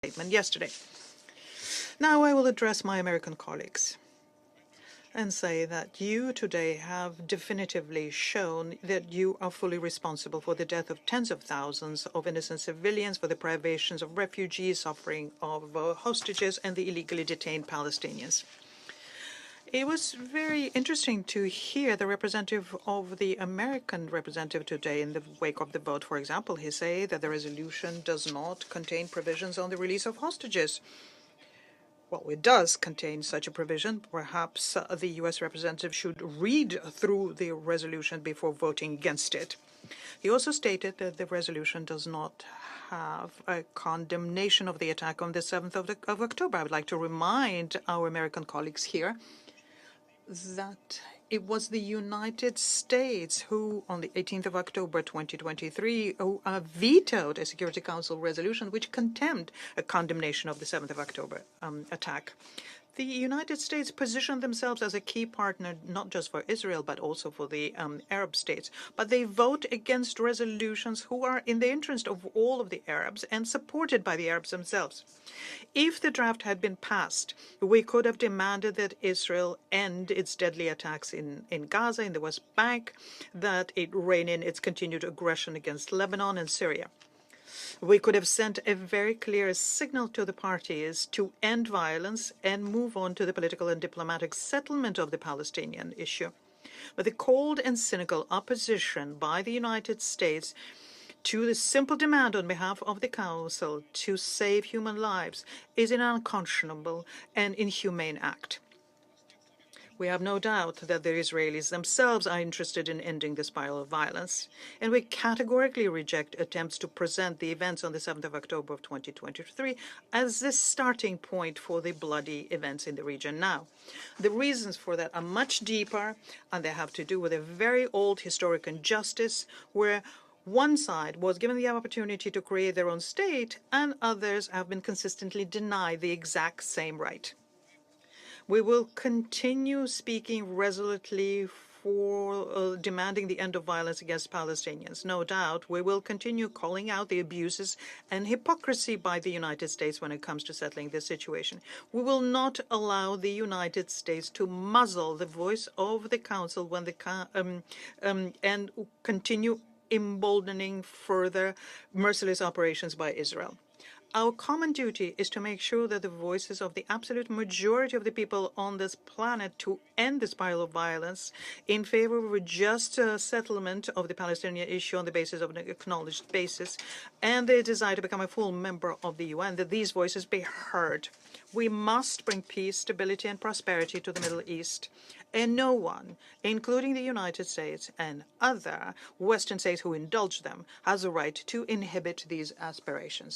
statement yesterday. Now I will address my American colleagues and say that you today have definitively shown that you are fully responsible for the death of tens of thousands of innocent civilians, for the privations of refugees, suffering of hostages, and the illegally detained Palestinians. It was very interesting to hear the representative of the American representative today in the wake of the vote. For example, he said that the resolution does not contain provisions on the release of hostages. Well, it does contain such a provision. Perhaps the U.S. representative should read through the resolution before voting against it. He also stated that the resolution does not have a condemnation of the attack on the 7th of October. I would like to remind our American colleagues here that it was the United States who, on the 18th of October 2023, vetoed a Security Council resolution which condemned a condemnation of the 7th of October attack. The United States positioned themselves as a key partner not just for Israel but also for the Arab states. But they vote against resolutions who are in the interest of all of the Arabs and supported by the Arabs themselves. If the draft had been passed, we could have demanded that Israel end its deadly attacks in Gaza, in the West Bank, that it rein in its continued aggression against Lebanon and Syria. We could have sent a very clear signal to the parties to end violence and move on to the political and diplomatic settlement of the Palestinian issue. But the cold and cynical opposition by the United States to the simple demand on behalf of the Council to save human lives is an unconscionable and inhumane act. We have no doubt that the Israelis themselves are interested in ending the spiral of violence, and we categorically reject attempts to present the events on the 7th of October of 2023 as the starting point for the bloody events in the region now. The reasons for that are much deeper, and they have to do with a very old historic injustice where one side was given the opportunity to create their own state, and others have been consistently denied the exact same right. We will continue speaking resolutely for demanding the end of violence against Palestinians. No doubt, we will continue calling out the abuses and hypocrisy by the United States when it comes to settling this situation. We will not allow the United States to muzzle the voice of the Council when and continue emboldening further merciless operations by Israel. Our common duty is to make sure that the voices of the absolute majority of the people on this planet to end the spiral of violence in favor of a just settlement of the Palestinian issue on the basis of an acknowledged basis and the desire to become a full member of the UN, that these voices be heard. We must bring peace, stability, and prosperity to the Middle East. And no one, including the United States and other Western states who indulge them, has a right to inhibit these aspirations.